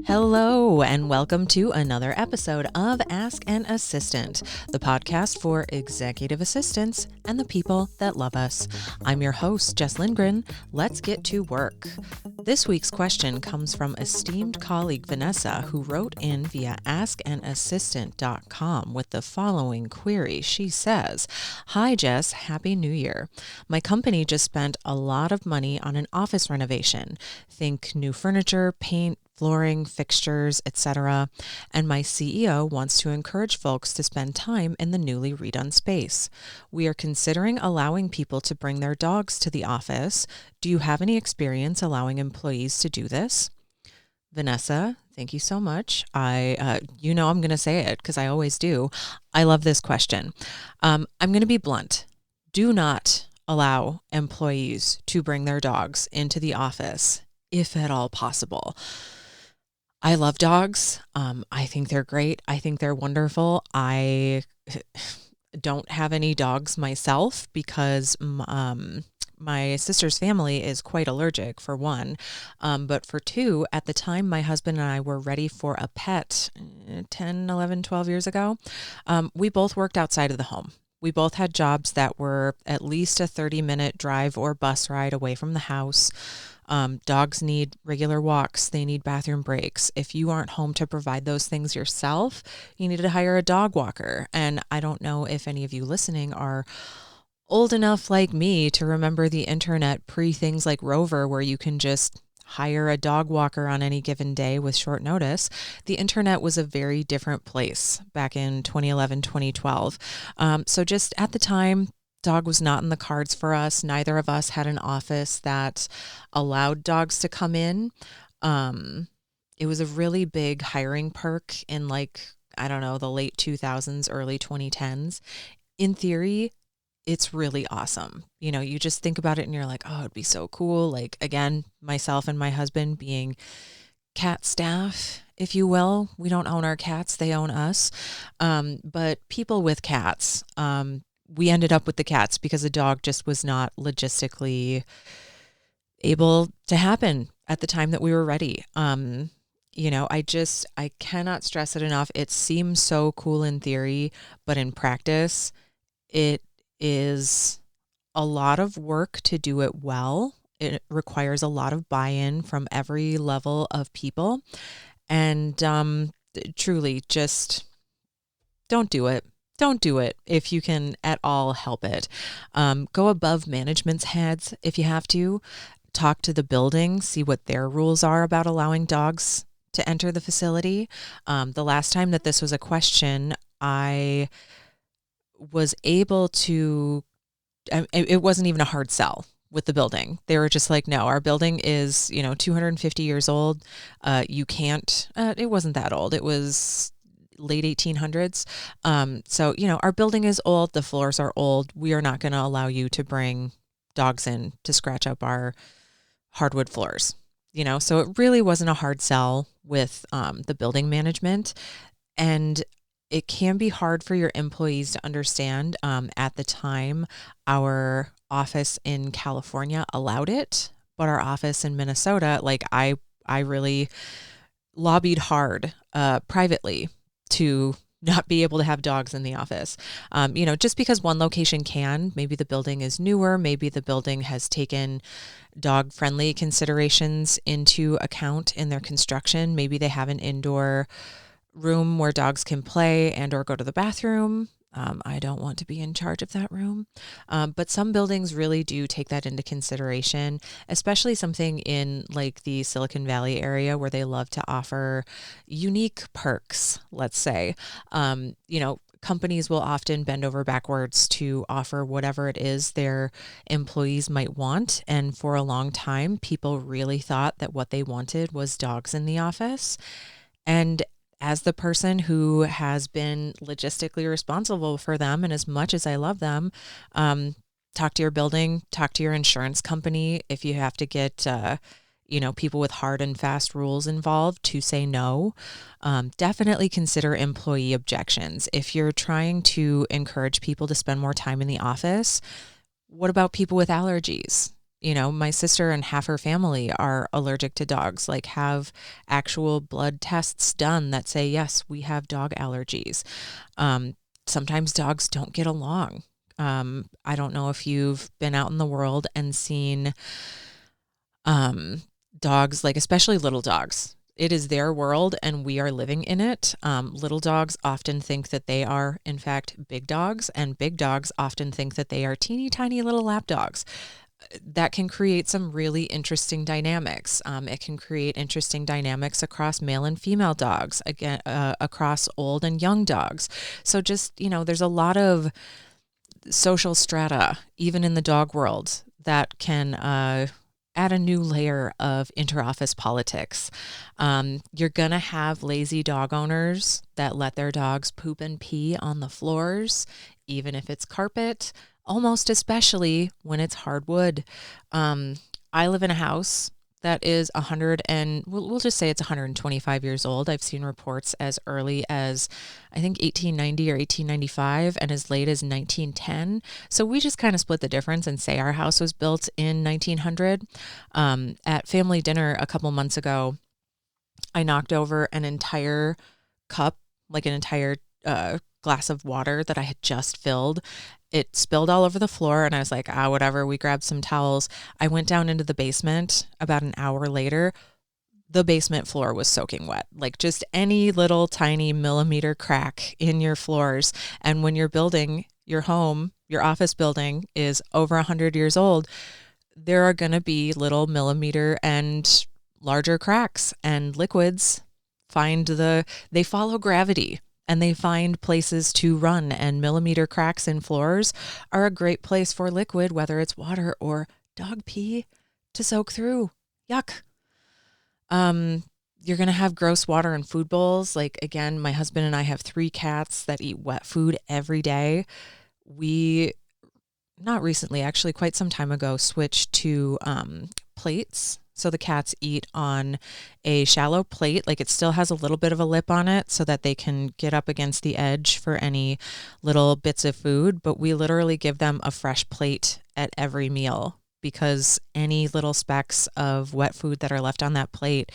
Hello, and welcome to another episode of Ask an Assistant, the podcast for executive assistants and the people that love us. I'm your host, Jess Lindgren. Let's get to work. This week's question comes from esteemed colleague Vanessa, who wrote in via askanassistant.com with the following query. She says, "Hi Jess, Happy New Year. My company just spent a lot of money on an office renovation. Think new furniture, paint, flooring, fixtures, etc. And my CEO wants to encourage folks to spend time in the newly redone space. We are considering allowing people to bring their dogs to the office. Do you have any experience allowing employees to do this?" Vanessa, thank you so much. I'm going to say it because I always do. I love this question. I'm going to be blunt. Do not allow employees to bring their dogs into the office, if at all possible. I love dogs. I think they're great. I think they're wonderful. I don't have any dogs myself because my sister's family is quite allergic, for one. But for two, at the time my husband and I were ready for a pet 10, 11, 12 years ago, we both worked outside of the home. We both had jobs that were at least a 30-minute drive or bus ride away from the house. Dogs need regular walks. They need bathroom breaks. If you aren't home to provide those things yourself, you need to hire a dog walker. And I don't know if any of you listening are old enough like me to remember the internet pre things like Rover, where you can just hire a dog walker on any given day with short notice. The internet was a very different place back in 2011, 2012. So just at the time, dog was not in the cards for us. Neither of us had an office that allowed dogs to come in. It was a really big hiring perk in the late 2000s, early 2010s. In theory, it's really awesome. You just think about it and you're like, oh, it'd be so cool. Like, again, myself and my husband being cat staff, if you will. We don't own our cats, they own us. But people with cats, we ended up with the cats because the dog just was not logistically able to happen at the time that we were ready. I cannot stress it enough. It seems so cool in theory, but in practice, it is a lot of work to do it well. It requires a lot of buy-in from every level of people. And truly, just don't do it. Don't do it if you can at all help it. Go above management's heads if you have to. Talk to the building, see what their rules are about allowing dogs to enter the facility. The last time that this was a question, I was able to, it wasn't even a hard sell with the building. They were just like, no, our building is, 250 years old. You can't, it wasn't that old. It was late 1800s. So, our building is old. The floors are old. We are not going to allow you to bring dogs in to scratch up our hardwood floors, so it really wasn't a hard sell with the building management. And it can be hard for your employees to understand. At the time, our office in California allowed it, but our office in Minnesota, I really lobbied hard privately to not be able to have dogs in the office. Just because one location can, maybe the building is newer, maybe the building has taken dog-friendly considerations into account in their construction. Maybe they have an indoor room where dogs can play and or go to the bathroom. I don't want to be in charge of that room. But some buildings really do take that into consideration, especially something in the Silicon Valley area where they love to offer unique perks, let's say. Companies will often bend over backwards to offer whatever it is their employees might want. And for a long time, people really thought that what they wanted was dogs in the office. And as the person who has been logistically responsible for them, and as much as I love them, talk to your building, talk to your insurance company. If you have to get, people with hard and fast rules involved to say no, definitely consider employee objections. If you're trying to encourage people to spend more time in the office, what about people with allergies? My sister and half her family are allergic to dogs, like have actual blood tests done that say, yes, we have dog allergies. Sometimes dogs don't get along. I don't know if you've been out in the world and seen dogs, like especially little dogs. It is their world and we are living in it. Little dogs often think that they are, in fact, big dogs, and big dogs often think that they are teeny tiny little lap dogs. That can create some really interesting dynamics. It can create interesting dynamics across male and female dogs, again, across old and young dogs. So just, there's a lot of social strata, even in the dog world, that can add a new layer of interoffice politics. You're going to have lazy dog owners that let their dogs poop and pee on the floors, even if it's carpet, almost especially when it's hardwood. I live in a house that is 100 and we'll just say it's 125 years old. I've seen reports as early as I think 1890 or 1895 and as late as 1910. So we just kind of split the difference and say our house was built in 1900. At family dinner a couple months ago, I knocked over an entire cup, like an entire glass of water that I had just filled. It spilled all over the floor and I was like, whatever. We grabbed some towels. I went down into the basement about an hour later. The basement floor was soaking wet, like just any little tiny millimeter crack in your floors. And when you're building your home, your office building is over 100 years old, there are going to be little millimeter and larger cracks, and liquids they follow gravity. And they find places to run, and millimeter cracks in floors are a great place for liquid, whether it's water or dog pee, to soak through. Yuck. You're going to have gross water in food bowls. Like, again, my husband and I have 3 cats that eat wet food every day. We, not recently, actually quite some time ago, switched to plates. So the cats eat on a shallow plate, like it still has a little bit of a lip on it so that they can get up against the edge for any little bits of food. But we literally give them a fresh plate at every meal because any little specks of wet food that are left on that plate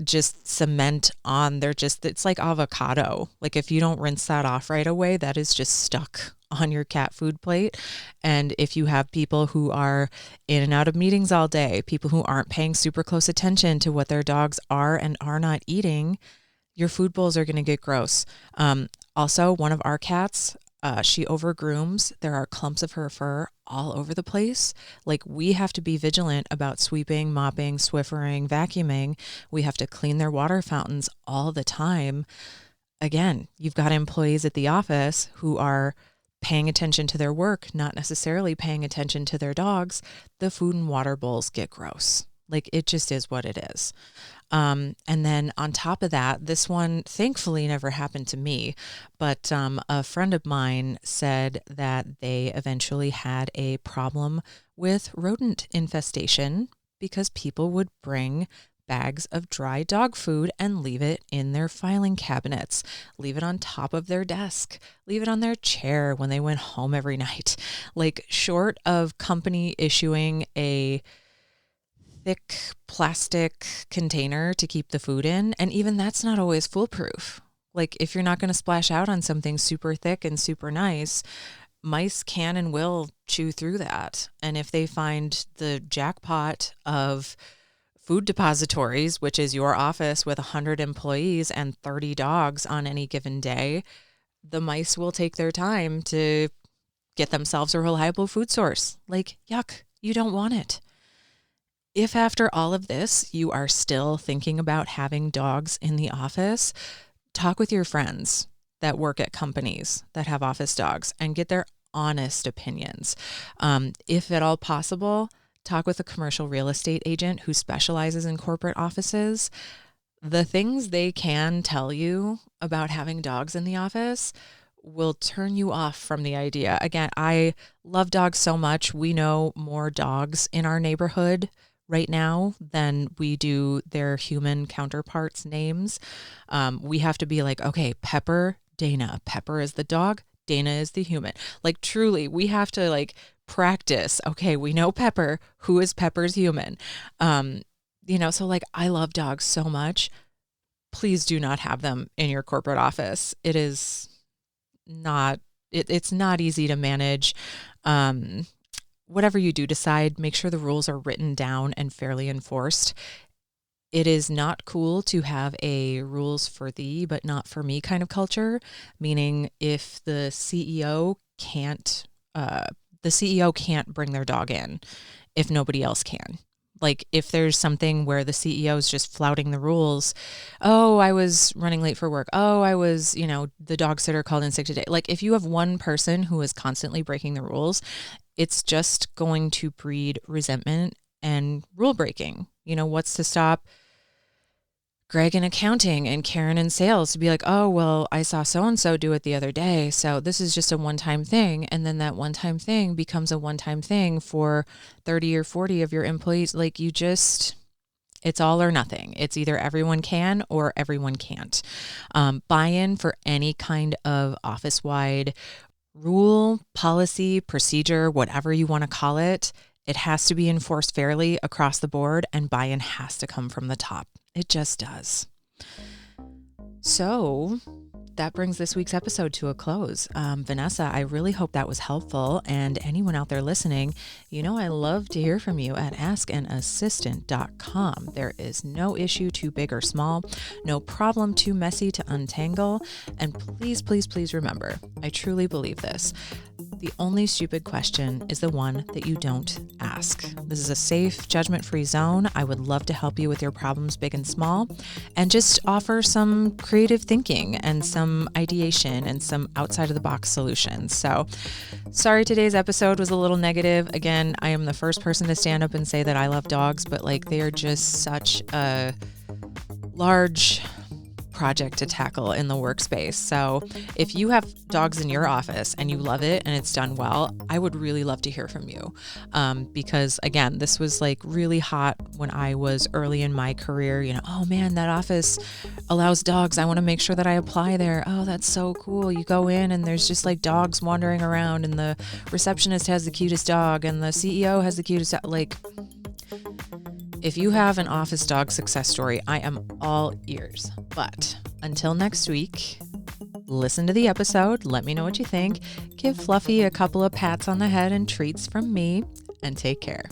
just cement on. It's like avocado. Like if you don't rinse that off right away, that is just stuck on your cat food plate. And if you have people who are in and out of meetings all day, people who aren't paying super close attention to what their dogs are and are not eating, your food bowls are going to get gross. Also, one of our cats, she overgrooms. There are clumps of her fur all over the place. Like, we have to be vigilant about sweeping, mopping, Swiffering, vacuuming. We have to clean their water fountains all the time. Again, you've got employees at the office who are paying attention to their work, not necessarily paying attention to their dogs. The food and water bowls get gross. Like, it just is what it is. And then on top of that, this one thankfully never happened to me, but a friend of mine said that they eventually had a problem with rodent infestation because people would bring bags of dry dog food and leave it in their filing cabinets, leave it on top of their desk, leave it on their chair when they went home every night. Like, short of company issuing a thick plastic container to keep the food in, and even that's not always foolproof. Like, if you're not going to splash out on something super thick and super nice, mice can and will chew through that. And if they find the jackpot of food depositories, which is your office with 100 employees and 30 dogs on any given day, the mice will take their time to get themselves a reliable food source. Like, yuck, you don't want it. If after all of this, you are still thinking about having dogs in the office, talk with your friends that work at companies that have office dogs and get their honest opinions. If at all possible, talk with a commercial real estate agent who specializes in corporate offices. The things they can tell you about having dogs in the office will turn you off from the idea. Again, I love dogs so much. We know more dogs in our neighborhood right now than we do their human counterparts' names. We have to be like, okay, Pepper, Dana. Pepper is the dog, Dana is the human. Like truly, we have to like practice. Okay, we know Pepper. Who is Pepper's human? So like I love dogs so much. Please do not have them in your corporate office. It is not, it's not easy to manage. Whatever you do decide, make sure the rules are written down and fairly enforced. It is not cool to have a rules for thee, but not for me kind of culture, meaning if the CEO can't bring their dog in if nobody else can. Like if there's something where the CEO is just flouting the rules, oh, I was running late for work. Oh, I was, the dog sitter called in sick today. Like if you have one person who is constantly breaking the rules, it's just going to breed resentment and rule breaking. What's to stop Greg in accounting and Karen in sales to be like, oh, well, I saw so-and-so do it the other day, so this is just a one-time thing. And then that one-time thing becomes a one-time thing for 30 or 40 of your employees. Like it's all or nothing. It's either everyone can or everyone can't. Buy-in for any kind of office-wide rule, policy, procedure, whatever you want to call it, it has to be enforced fairly across the board, and buy-in has to come from the top. It just does. So that brings this week's episode to a close. Vanessa, I really hope that was helpful. And anyone out there listening, I love to hear from you at askanassistant.com. There is no issue too big or small, no problem too messy to untangle. And please, please, please remember, I truly believe this. The only stupid question is the one that you don't ask. This is a safe, judgment-free zone. I would love to help you with your problems, big and small, and just offer some creative thinking and some ideation and some outside-of-the-box solutions. So, sorry today's episode was a little negative. Again, I am the first person to stand up and say that I love dogs, but like they are just such a large project to tackle in the workspace. So if you have dogs in your office and you love it and it's done well, I would really love to hear from you. Because again, this was like really hot when I was early in my career, oh man, that office allows dogs. I want to make sure that I apply there. Oh, that's so cool. You go in and there's just like dogs wandering around and the receptionist has the cutest dog and the CEO has the cutest dog. Like, if you have an office dog success story, I am all ears. But until next week, listen to the episode. Let me know what you think. Give Fluffy a couple of pats on the head and treats from me, and take care.